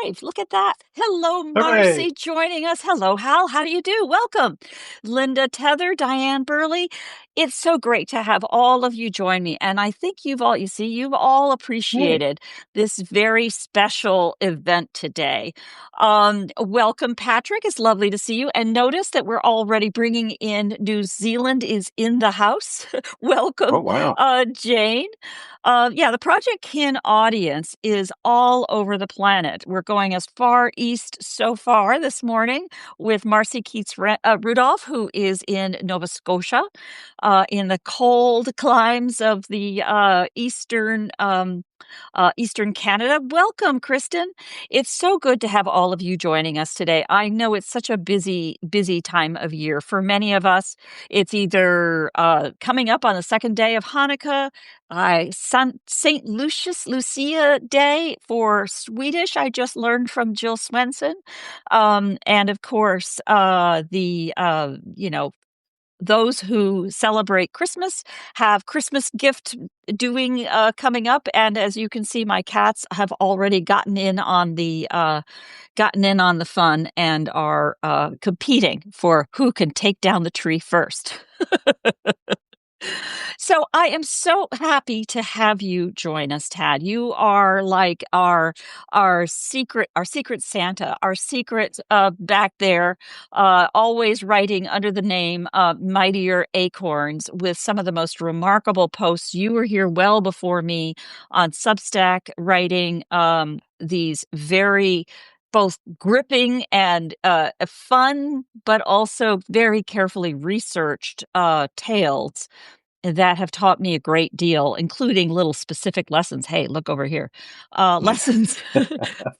live. Look at that. Hello, Hooray! Marcy, joining us. Hello, Hal. How do you do? Welcome. Linda Tether, Diane Burley. It's so great to have all of you join me. And I think you've all Hey. appreciated this very special event today. Welcome, Patrick. It's lovely to see you. And notice that we're already bringing in New Zealand is in the house. Welcome, Oh, wow. Jane. Yeah, the Projectkin audience is all over the planet. We're going as far east so far this morning with Marcy Rudolph, who is in Nova Scotia, in the cold climes of the Eastern Canada. Welcome, Kristen. It's so good to have all of you joining us today. I know it's such a busy time of year. For many of us, it's either coming up on the second day of Hanukkah, St. Lucia Day for Swedish, I just learned from Jill Swenson. And of course, those who celebrate Christmas have Christmas gift doing coming up, and as you can see, my cats have already gotten in on the fun and are competing for who can take down the tree first. So I am so happy to have you join us, Tad. You are like our secret Santa, our secret back there, always writing under the name Mightier Acorns with some of the most remarkable posts. You were here well before me on Substack, writing these very both gripping and fun, but also very carefully researched tales that have taught me a great deal, including little specific lessons. Hey, look over here. Lessons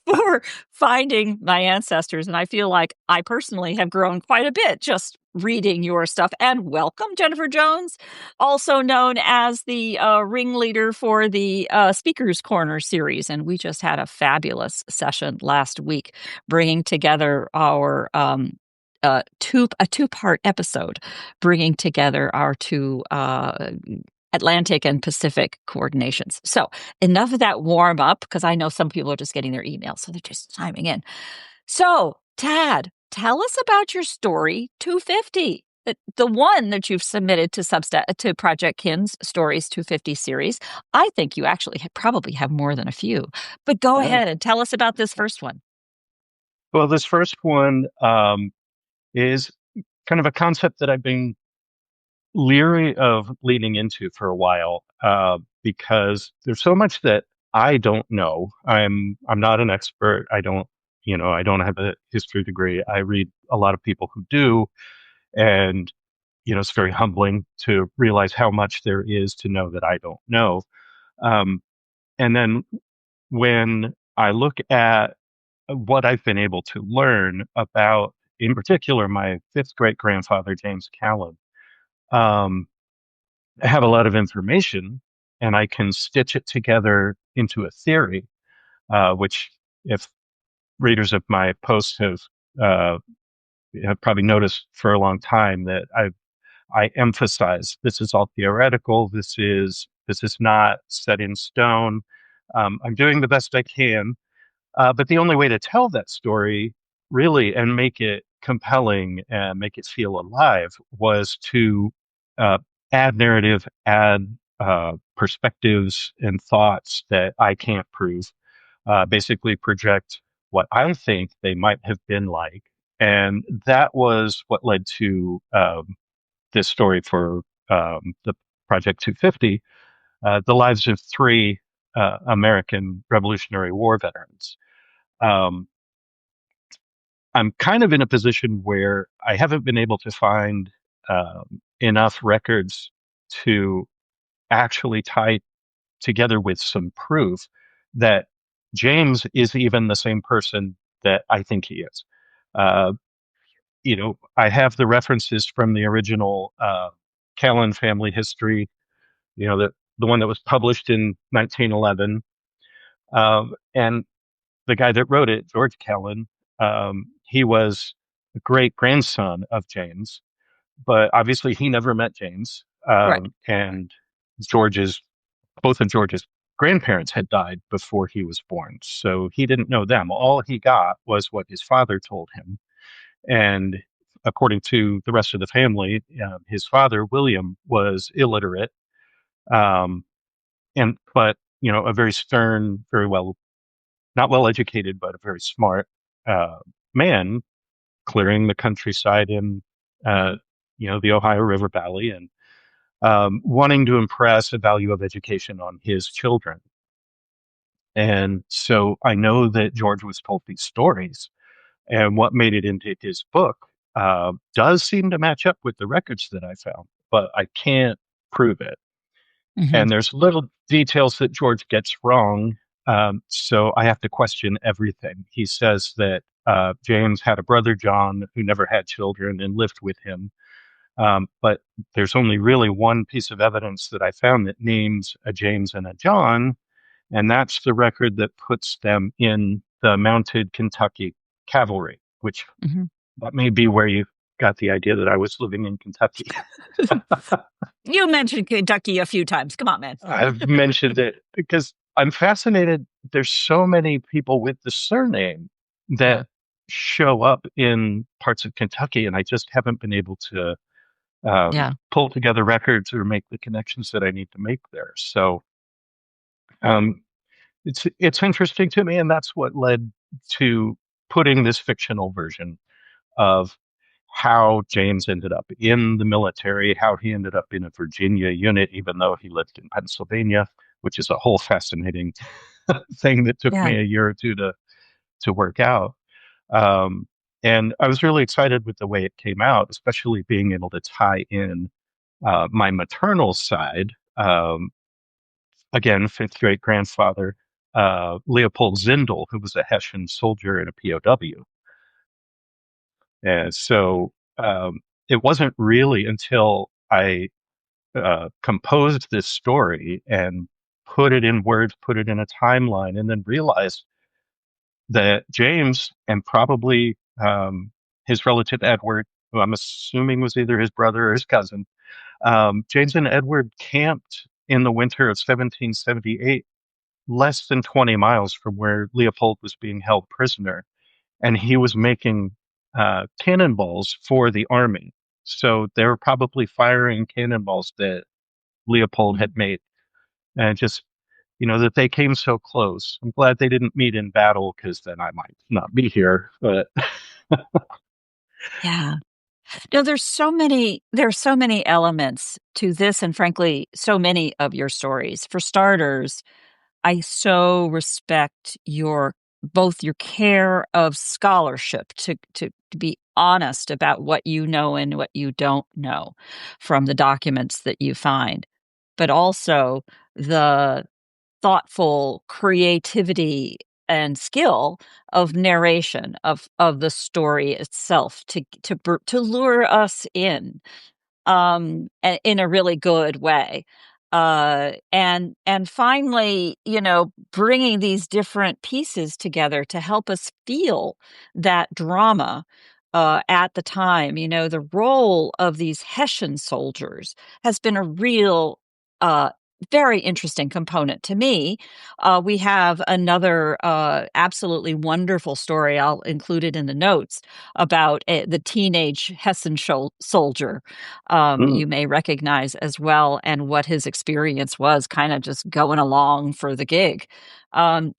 for finding my ancestors. And I feel like I personally have grown quite a bit just reading your stuff. And welcome, Jennifer Jones, also known as the ringleader for the Speakers Corner series. And we just had a fabulous session last week bringing together our a two-part episode, bringing together our two Atlantic and Pacific coordinations. So enough of that warm up, because I know some people are just getting their emails, so they're just chiming in. So, Tad, tell us about your story 250. The one that you've submitted to Projectkin's Stories 250 series. I think you actually probably have more than a few, but go Oh. ahead and tell us about this first one. Well, this first one is kind of a concept that I've been leery of leaning into for a while because there's so much that I don't know. I'm not an expert. I don't have a history degree. I read a lot of people who do, and it's very humbling to realize how much there is to know that I don't know. Um, and then when I look at what I've been able to learn about, in particular, my fifth great grandfather, James Callin, um, I have a lot of information and I can stitch it together into a theory, which, if readers of my posts uh, have probably noticed for a long time, that I emphasize this is all theoretical. This is not set in stone. I'm doing the best I can. But the only way to tell that story really and make it compelling and make it feel alive was to uh, add narrative, add perspectives and thoughts that I can't prove, basically project what I think they might have been like. And that was what led to this story for the Project 250, the lives of three American Revolutionary War veterans. Um, I'm kind of in a position where I haven't been able to find enough records to actually tie together with some proof that James is even the same person that I think he is. Uh, I have the references from the original Callin family history, the one that was published in 1911. And the guy that wrote it, George Callin, he was a great grandson of James, but obviously he never met James. Right. And George's, both of George's grandparents had died before he was born. So he didn't know them. All he got was what his father told him. And according to the rest of the family, his father, William, was illiterate, um, but a very stern, very well, not well educated, but a very smart uh, man, clearing the countryside in, uh, the Ohio River Valley, and wanting to impress the value of education on his children. And so I know that George was told these stories, and what made it into his book does seem to match up with the records that I found, but I can't prove it. Hmm. And there's little details that George gets wrong. So I have to question everything. He says that James had a brother, John, who never had children and lived with him. But there's only really one piece of evidence that I found that names a James and a John, and that's the record that puts them in the mounted Kentucky cavalry, which Hmm. that may be where you got the idea that I was living in Kentucky. You mentioned Kentucky a few times. Come on, man. I've mentioned it because I'm fascinated. There's so many people with the surname Yeah. that show up in parts of Kentucky, and I just haven't been able to Yeah. pull together records or make the connections that I need to make there. So um, it's interesting to me, and that's what led to putting this fictional version of how James ended up in the military, how he ended up in a Virginia unit, even though he lived in Pennsylvania, which is a whole fascinating thing that took Yeah. me a year or two to work out. Um, and I was really excited with the way it came out, especially being able to tie in my maternal side. Again, fifth great grandfather, Leopold Zindel, who was a Hessian soldier and a POW. And so it wasn't really until I composed this story and put it in words, put it in a timeline, and then realized that James and probably his relative Edward, who I'm assuming was either his brother or his cousin, James and Edward camped in the winter of 1778, less than 20 miles from where Leopold was being held prisoner. And he was making cannonballs for the army. So they were probably firing cannonballs that Leopold had made. And just, that they came so close. I'm glad they didn't meet in battle because then I might not be here. But Yeah. No, there's so many elements to this, and frankly, so many of your stories. For starters, I so respect your both your care of scholarship to be honest about what you know and what you don't know from the documents that you find, but also the thoughtful creativity and skill of narration of the story itself to lure us in in a really good way. And finally, bringing these different pieces together to help us feel that drama at the time. The role of these Hessian soldiers has been a real very interesting component to me. We have another absolutely wonderful story. I'll include it in the notes about the teenage Hessian soldier mm, you may recognize as well, and what his experience was kind of just going along for the gig, and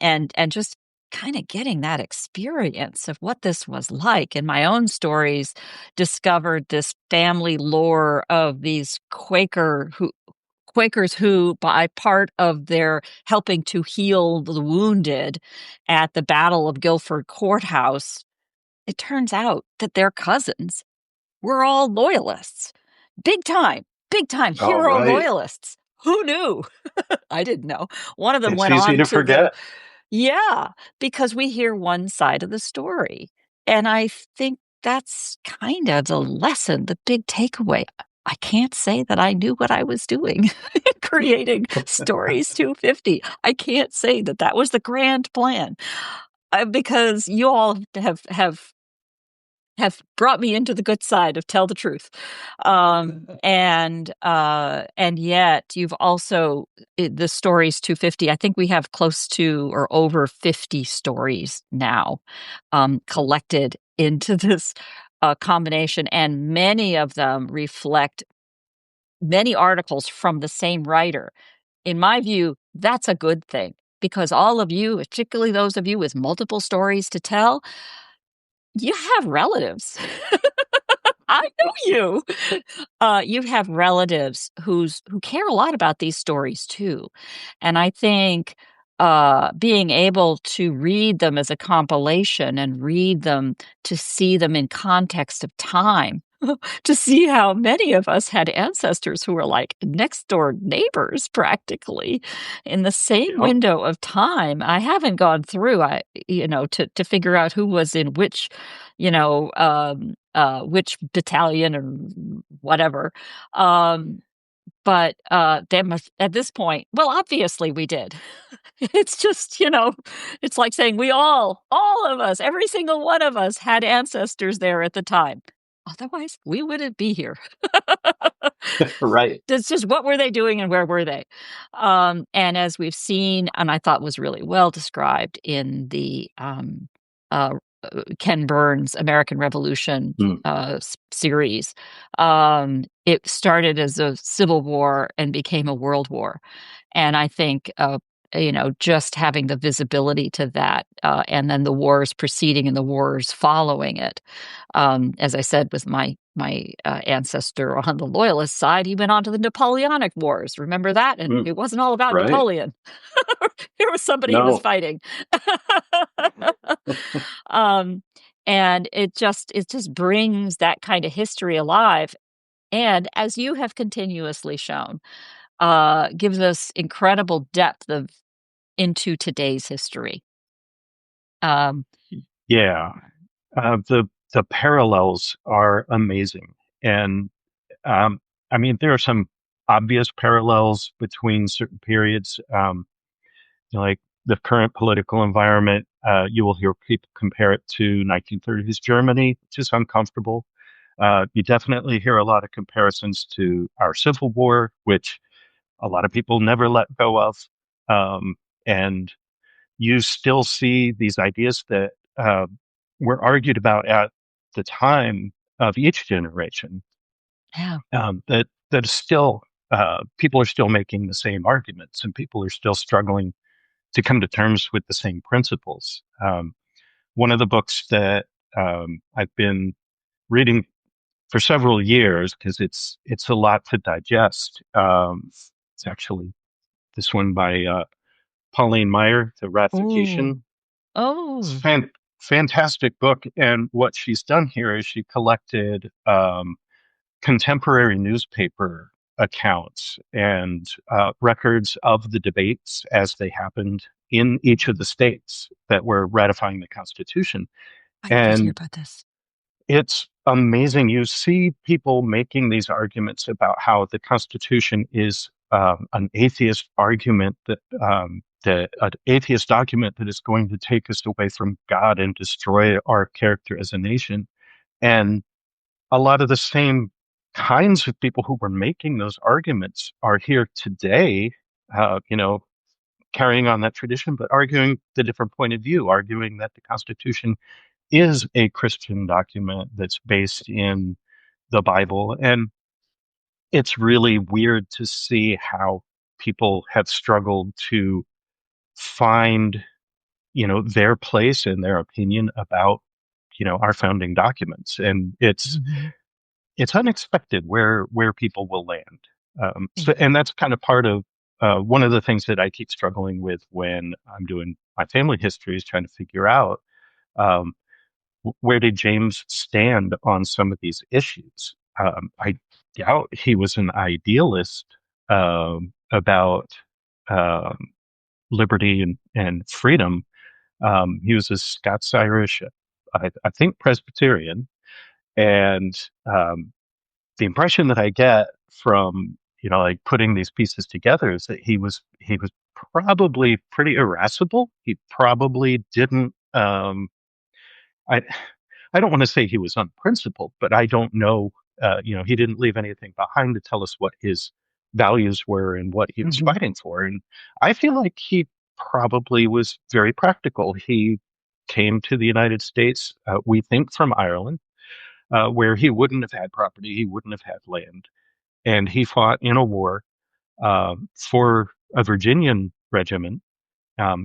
just kind of getting that experience of what this was like. In my own stories, discovered this family lore of these Quakers who, by part of their helping to heal the wounded at the Battle of Guilford Courthouse, it turns out that their cousins were all loyalists. Big time all hero right. loyalists. Who knew? I didn't know. One of them It's went easy on to to the, forget. yeah, because we hear one side of the story. And I think that's kind of the lesson, the big takeaway. I can't say that I knew what I was doing in creating Stories 250. I can't say that that was the grand plan because you all have have brought me into the good side of tell the truth. And yet you've also the stories 250. I think we have close to or over 50 stories now collected into this combination, and many of them reflect many articles from the same writer. In my view, that's a good thing because all of you, particularly those of you with multiple stories to tell, you have relatives. I know you. You have relatives who care a lot about these stories too. And I think being able to read them as a compilation and read them to see them in context of time, to see how many of us had ancestors who were like next door neighbors practically in the same Yep. window of time. I haven't gone through to figure out who was in which, which battalion or whatever. But they must at this point, well, obviously we did. It's just, it's like saying all of us, every single one of us had ancestors there at the time. Otherwise, we wouldn't be here. Right. It's just what were they doing and where were they? And as we've seen, and I thought was really well described in the uh, Ken Burns' American Revolution Mm. series, it started as a civil war and became a world war. And I think, just having the visibility to that, and then the wars preceding and the wars following it. As I said, with my ancestor on the loyalist side, he went on to the Napoleonic Wars. Remember that? And Mm. it wasn't all about Right. Napoleon. There was somebody he was No. fighting. um, and it just brings that kind of history alive. And as you have continuously shown, gives us incredible depth of into today's history. Um, Yeah. The parallels are amazing, and um, I mean there are some obvious parallels between certain periods. Like the current political environment, you will hear people compare it to 1930s Germany, which is uncomfortable. You definitely hear a lot of comparisons to our Civil War, which a lot of people never let go of. And you still see these ideas that were argued about at the time of each generation. yeah. That is still people are still making the same arguments, and people are still struggling to come to terms with the same principles. One of the books that I've been reading for several years because it's a lot to digest. It's actually this one by Pauline Maier, The Oh, Ratification. It's a oh, fantastic book, and what she's done here is she collected contemporary newspaper accounts and records of the debates as they happened in each of the states that were ratifying the Constitution. I did hear And about this. it's amazing. You see people making these arguments about how the Constitution is an atheist argument that an atheist document that is going to take us away from God and destroy our character as a nation. And a lot of the same kinds of people who were making those arguments are here today, carrying on that tradition, but arguing the different point of view, arguing that the Constitution is a Christian document that's based in the Bible. And it's really weird to see how people have struggled to find, their place and their opinion about, our founding documents. And Mhm. it's unexpected where people will land. Yeah. And that's kind of part of one of the things that I keep struggling with when I'm doing my family history is trying to figure out um, where did James stand on some of these issues. I doubt he was an idealist about um, liberty and freedom. He was a Scots-Irish, I think Presbyterian, and the impression that I get from like putting these pieces together is that he was probably pretty irascible. He probably didn't. I I don't want to say he was unprincipled, but I don't know, he didn't leave anything behind to tell us what his values were and what he was Hmm. fighting for. And I feel like he probably was very practical. He came to the United States, we think from Ireland, where he wouldn't have had property, he wouldn't have had land. And he fought in a war for a Virginian regiment.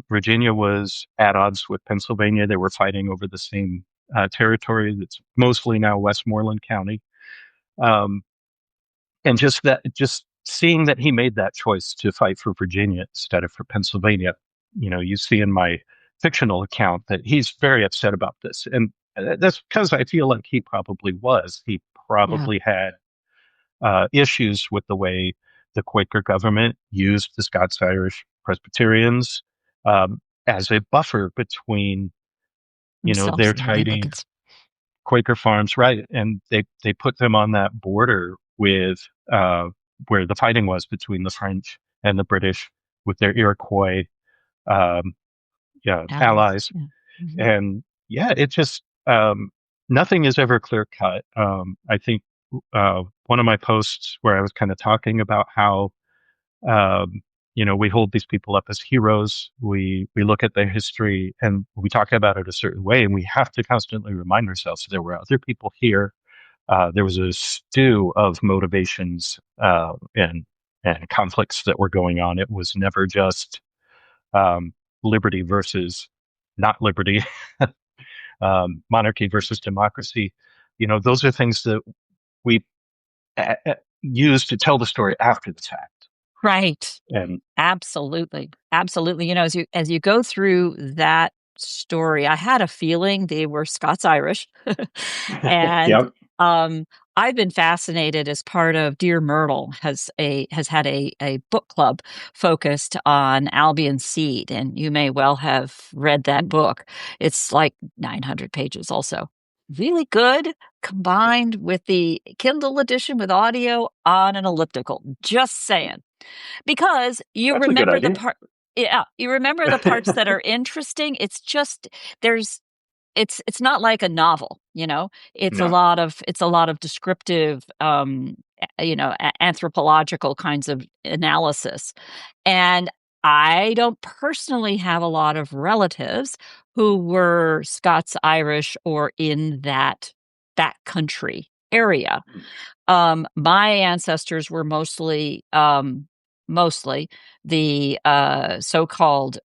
Virginia was at odds with Pennsylvania. They were fighting over the same territory that's mostly now Westmoreland County. Um, and just seeing that he made that choice to fight for Virginia instead of for Pennsylvania, you see in my fictional account that he's very upset about this. And that's because I feel like he probably was. He Yeah. probably had issues with the way the Quaker government used the Scots Irish Presbyterians as a buffer between, Themselves their and the tidy Anglicans. Quaker farms, right? And they put them on that border with where the fighting was between the French and the British with their Iroquois um, Allies. allies. Yeah. Hmm. And yeah, it just nothing is ever clear cut. I think one of my posts where I was kind of talking about how um, we hold these people up as heroes. We look at their history and we talk about it a certain way, and we have to constantly remind ourselves there were other people here. There was a stew of motivations and conflicts that were going on. It was never just um, liberty versus not liberty, monarchy versus democracy. Those are things that we use to tell the story after the fact. Right. And Absolutely. Absolutely. As you go through that story, I had a feeling they were Scots-Irish. And yep. um I've been fascinated as part of Dear Myrtle has had a book club focused on Albion Seed, and you may well have read that book. It's like 900 pages also. Really good, combined with the Kindle edition with audio on an elliptical. Just saying. Because you That's a good remember the idea. part, yeah, you remember the parts that are interesting. It's just there's it's not like a novel, you know. No. It's a lot of descriptive anthropological kinds of analysis. And I don't personally have a lot of relatives who were Scots Irish or in that country area. My ancestors were mostly the so-called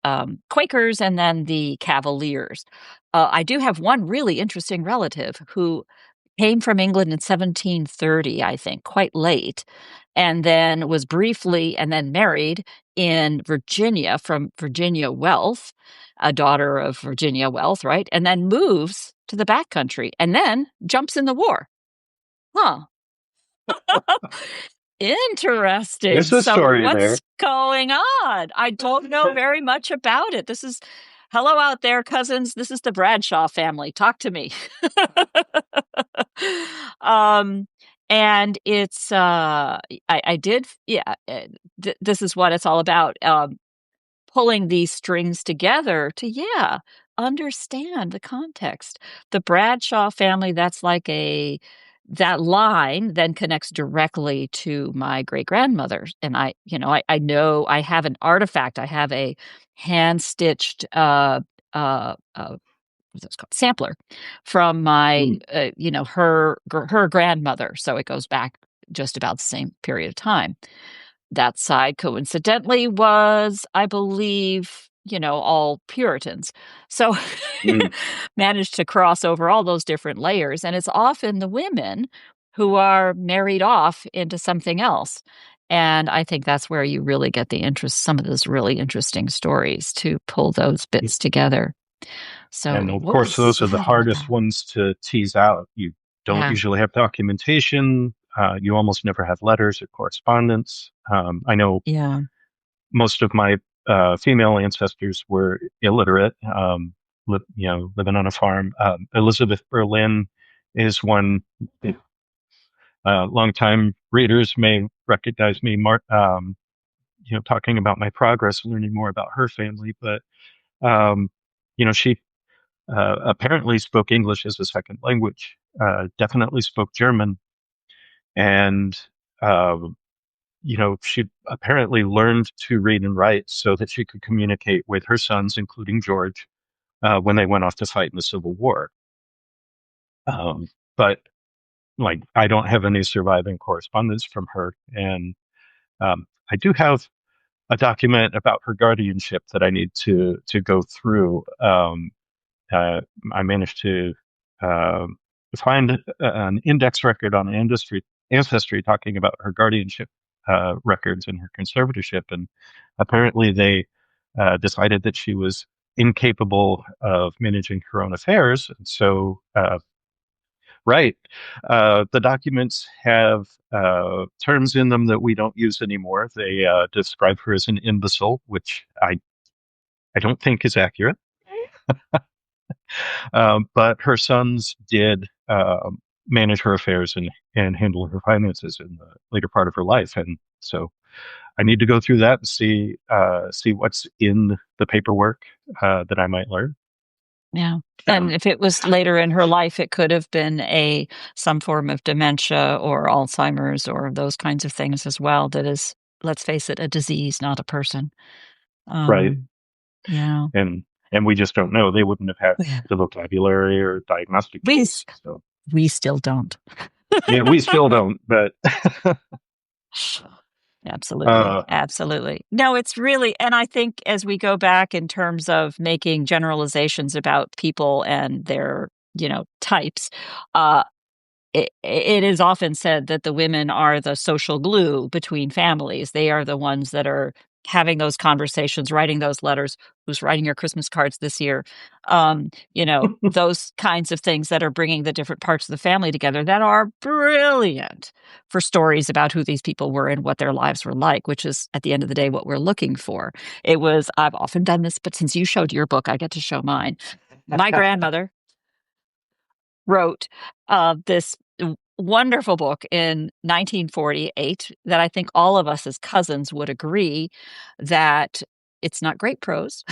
Quakers and then the Cavaliers. I do have one really interesting relative who came from England in 1730, I think, quite late, and then was briefly and then married in Virginia from Virginia Wealth, a daughter of Virginia Wealth, right? And then moves to the backcountry and then jumps in the war. Huh. There's Interesting. a So story there. what's going on? I don't know very much about it. This is hello out there, cousins. This is the Bradshaw family. Talk to me. um and it's I did yeah this is what it's all about, pulling these strings together to, yeah, understand the context. The Bradshaw family, that's like that line then connects directly to my great grandmother. And I know I have an artifact. I have a hand stitched, what's this called? Sampler from my, Mm, her grandmother. So it goes back just about the same period of time. That side, coincidentally, was, I believe, all Puritans. So mm. managed to cross over all those different layers. And it's often the women who are married off into something else. And I think that's where you really get the interest, some of those really interesting stories to pull those bits together. And So, of what course, was those are the that all hardest about? ones to tease out. You don't Yeah. usually have documentation. You almost never have letters or correspondence. I know Yeah. most of my female ancestors were illiterate, living on a farm. Elizabeth Berlin is one. Longtime readers may recognize me, talking about my progress, learning more about her family. But she apparently spoke English as a second language, definitely spoke German, and uh, she apparently learned to read and write so that she could communicate with her sons, including George, when they went off to fight in the Civil War. But like, I don't have any surviving correspondence from her, and I do have a document about her guardianship that I need to go through. Uh, I managed to find an index record on ancestry talking about her guardianship records and her conservatorship, and apparently they decided that she was incapable of managing her own affairs. And so, right, the documents have terms in them that we don't use anymore. They describe her as an imbecile, which I don't think is accurate. But her sons did manage her affairs and handle her finances in the later part of her life. And so I need to go through that and see what's in the paperwork that I might learn. Yeah. And if it was later in her life, it could have been some form of dementia or Alzheimer's or those kinds of things as well. That is, let's face it, a disease, not a person. Right. Yeah. And we just don't know. They wouldn't have had Yeah. the vocabulary or diagnostic We tools. So we still don't. yeah, we still don't, but Absolutely. uh, Absolutely. No, it's really, and I think as we go back in terms of making generalizations about people and their, types, uh, it is often said that the women are the social glue between families. They are the ones that are having those conversations, writing those letters, who's writing your Christmas cards this year. Those kinds of things that are bringing the different parts of the family together that are brilliant for stories about who these people were and what their lives were like, which is at the end of the day what we're looking for. I've often done this, but since you showed your book, I get to show mine. My grandmother wrote this wonderful book in 1948 that I think all of us as cousins would agree that it's not great prose.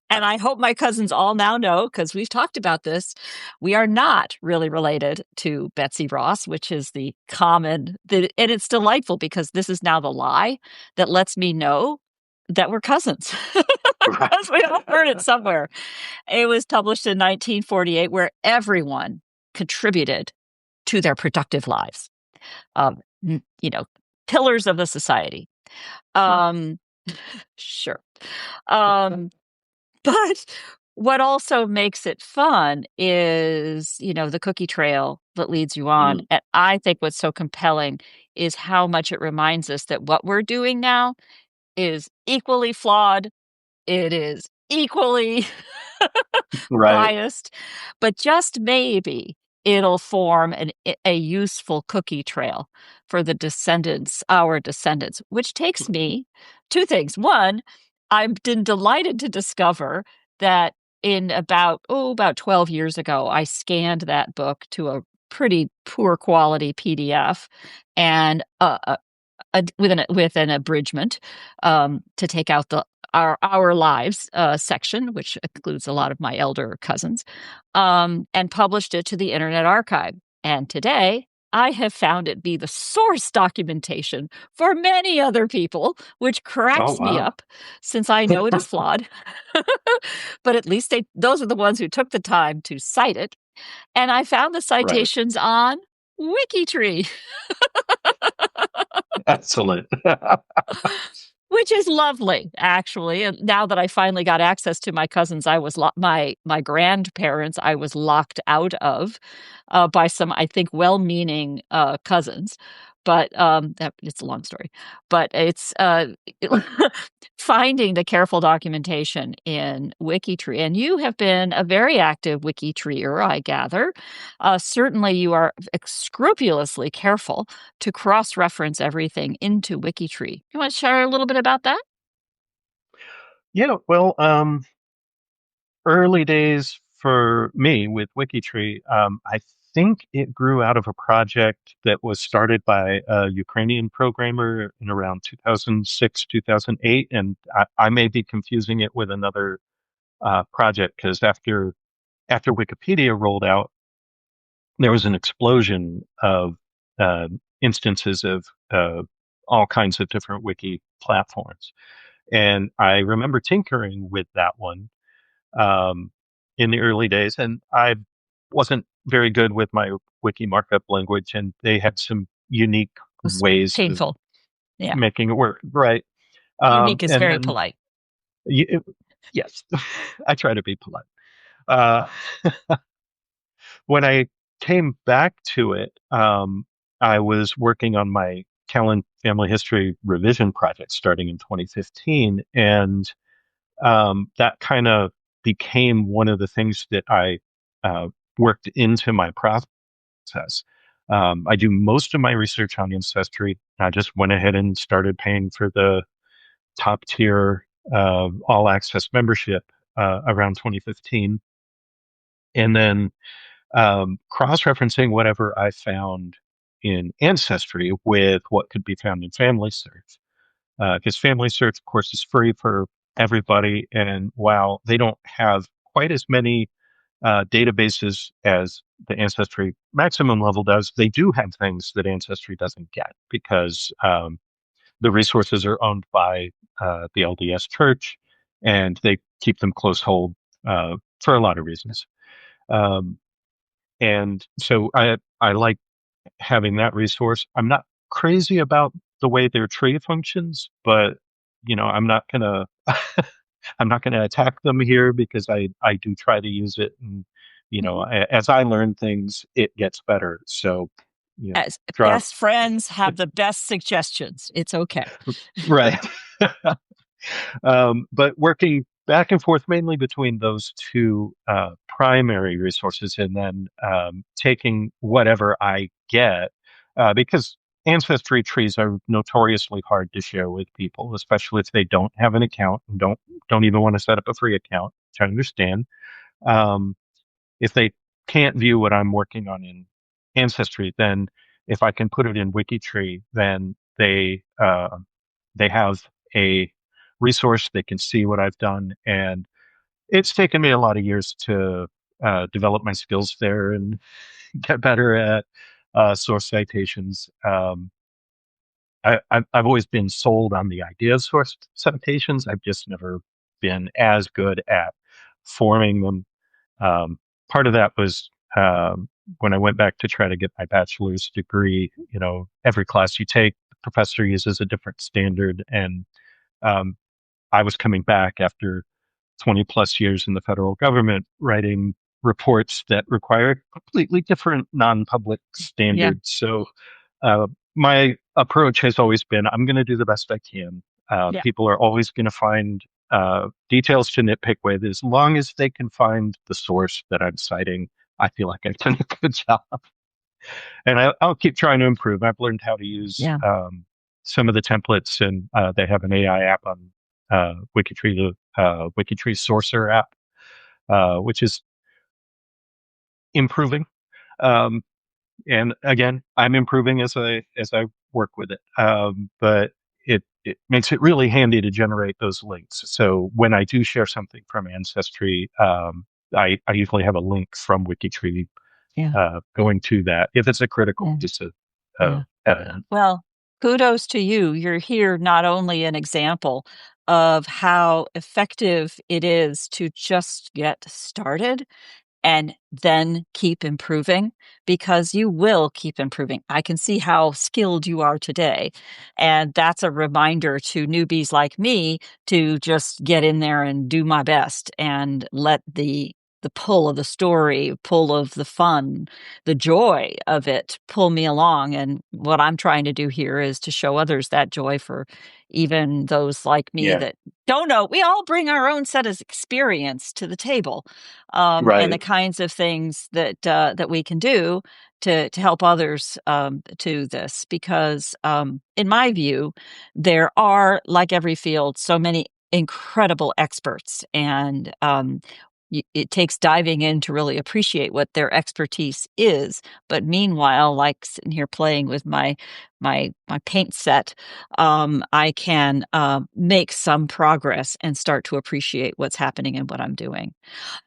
And I hope my cousins all now know, because we've talked about this, we are not really related to Betsy Ross, which is and it's delightful because this is now the lie that lets me know that we're cousins. Because we all heard it somewhere. It was published in 1948, where everyone contributed to their productive lives. Um, you know, pillars of the society. Um, sure. Um, but what also makes it fun is, the cookie trail that leads you on. mm, And I think what's so compelling is how much it reminds us that what we're doing now is equally flawed. It is equally right. biased, but just maybe it'll form a useful cookie trail for our descendants, which takes me two things. One, I've been delighted to discover that in about 12 years ago, I scanned that book to a pretty poor quality PDF and with an abridgment to take out the our lives section, which includes a lot of my elder cousins, and published it to the Internet Archive. And today, I have found it be the source documentation for many other people, which Oh cracks me wow. up since I know it is flawed. But at least those are the ones who took the time to cite it. And I found the Right. citations on WikiTree. Excellent. Which is lovely, actually. And now that I finally got access to my cousins, my grandparents, I was locked out of by some, I think, well-meaning cousins. But it's a long story. But it's finding the careful documentation in WikiTree. And you have been a very active WikiTreeer, I gather. Certainly, you are scrupulously careful to cross-reference everything into WikiTree. You want to share a little bit about that? Yeah, well, early days for me with WikiTree, I think it grew out of a project that was started by a Ukrainian programmer in around 2006, 2008, and I may be confusing it with another project because after Wikipedia rolled out, there was an explosion of uh, instances of all kinds of different wiki platforms. And I remember tinkering with that one um, in the early days, and I wasn't very good with my wiki markup language, and they had some unique Was ways of painful. Yeah. making it work. Right. Unique is And very then, polite. y- yes, I try to be polite. Uh, when I came back to it, I was working on my Callin family history revision project starting in 2015, and that kind of became one of the things that I uh, worked into my process. I do most of my research on ancestry. I just went ahead and started paying for the top tier all access membership around 2015, and then cross-referencing whatever I found in Ancestry with what could be found in Family Search. Because Family Search, of course, is free for everybody. And while they don't have quite as many databases as the Ancestry maximum level does, they do have things that Ancestry doesn't get because the resources are owned by the LDS Church and they keep them close hold for a lot of reasons. Um, and so I like having that resource. I'm not crazy about the way their tree functions, but I'm not gonna I'm not gonna attack them here because I do try to use it, and Mhm. as I learn things, it gets better. So As drop best friends have the best suggestions. It's okay. right. But working back and forth mainly between those two primary resources and then taking whatever I get, because ancestry trees are notoriously hard to share with people, especially if they don't have an account and don't even want to set up a free account, which I understand. Um, if they can't view what I'm working on in Ancestry, then if I can put it in WikiTree, then they have a resource. They can see what I've done, and it's taken me a lot of years to develop my skills there and get better at source citations. I've always been sold on the idea of source citations. I've just never been as good at forming them. um, Part of that was when I went back to try to get my bachelor's degree. Every class you take, the professor uses a different standard, and um, I was coming back after 20 plus years in the federal government writing reports that require a completely different non-public Yeah. standard. So uh, my approach has always been I'm going to do the best I can. Yeah. People are always going to find details to nitpick with. As long as they can find the source that I'm citing, I feel like I've done a good job. And I'll keep trying to improve. I've learned how to use Yeah. some of the templates, and they have an AI app on Wikitree, the Wikitree Sourcer app, which is improving. Um, and again, I'm improving as I work with it. But it makes it really handy to generate those links. So when I do share something from Ancestry, I usually have a link from Wikitree Yeah. going to that if it's a critical Yeah. piece of Yeah. evidence. Well, kudos to you. You're here not only an example of how effective it is to just get started, and then keep improving, because you will keep improving. I can see how skilled you are today. And that's a reminder to newbies like me to just get in there and do my best and let the pull of the story, pull of the fun, the joy of it pull me along. And what I'm trying to do here is to show others that joy, for even those like me Yeah. that don't know. We all bring our own set of experience to the table, and the Right. kinds of things that we can do to help others to this. Because in my view, there are, like every field, so many incredible experts, and it takes diving in to really appreciate what their expertise is. But meanwhile, like sitting here playing with my paint set, I can make some progress and start to appreciate what's happening and what I'm doing.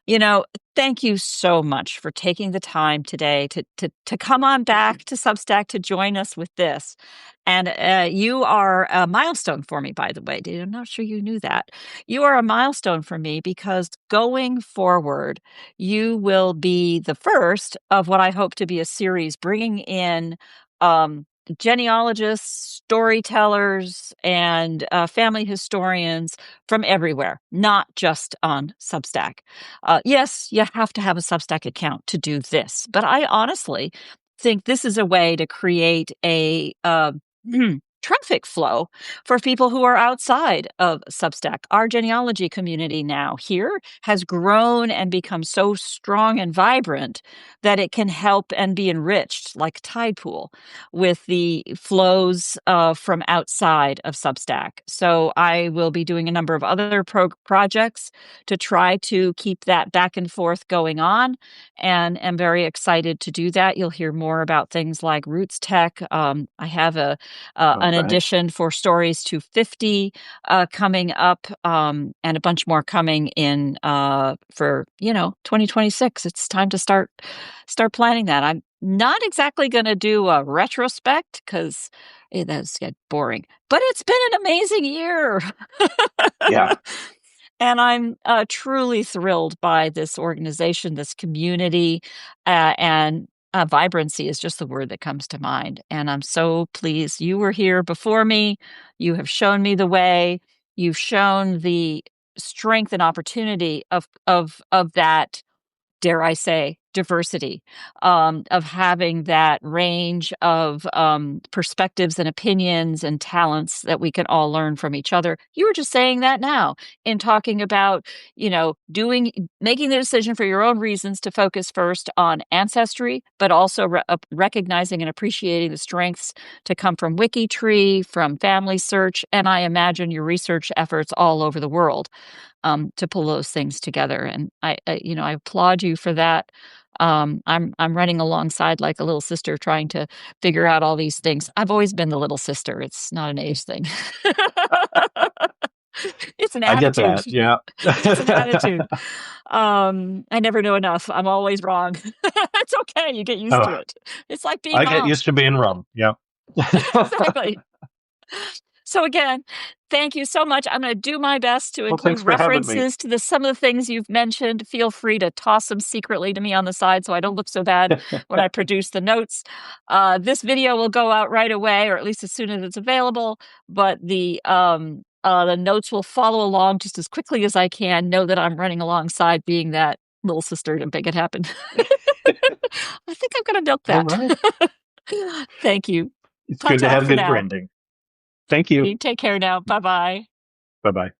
You know, thank you so much for taking the time today to come on back to Substack to join us with this. And you are a milestone for me, by the way. I'm not sure you knew that. You are a milestone for me because going forward, you will be the first of what I hope to be a series bringing in um, genealogists, storytellers, and family historians from everywhere, not just on Substack. Yes, you have to have a Substack account to do this, but I honestly think this is a way to create a traffic flow for people who are outside of Substack. Our genealogy community now here has grown and become so strong and vibrant that it can help and be enriched like a tide pool with the flows from outside of Substack. So I will be doing a number of other projects to try to keep that back and forth going on, and am very excited to do that. You'll hear more about things like Roots Tech. I have All an right. edition for Stories250 coming up, and a bunch more coming in for 2026. It's time to start planning that. I'm not exactly going to do a retrospect because that's get boring, but it's been an amazing year. Yeah. And I'm truly thrilled by this organization, this community, and vibrancy is just the word that comes to mind. And I'm so pleased you were here before me. You have shown me the way. You've shown the strength and opportunity of that, dare I say, diversity, of having that range of perspectives and opinions and talents that we can all learn from each other. You were just saying that now in talking about, making the decision for your own reasons to focus first on ancestry, but also recognizing and appreciating the strengths to come from WikiTree, from Family Search, and I imagine your research efforts all over the world to pull those things together. And I applaud you for that. I'm running alongside like a little sister trying to figure out all these things. I've always been the little sister. It's not an age thing. It's an I get attitude. that. Yeah. It's an attitude. I never know enough. I'm always wrong. It's okay. You get used to Oh, it. It's like being I get mom. used to being wrong. Yeah. Exactly. So again, thank you so much. I'm going to do my best to Well, thanks include for having me. references to some of the things you've mentioned. Feel free to toss them secretly to me on the side so I don't look so bad when I produce the notes. This video will go out right away, or at least as soon as it's available, but the notes will follow along just as quickly as I can. Know that I'm running alongside being that little sister to make it happen. I think I'm going to milk All that. right. Thank you. It's good to Ta-ta have for good now. branding. Thank you. You take care now. Bye-bye. Bye bye.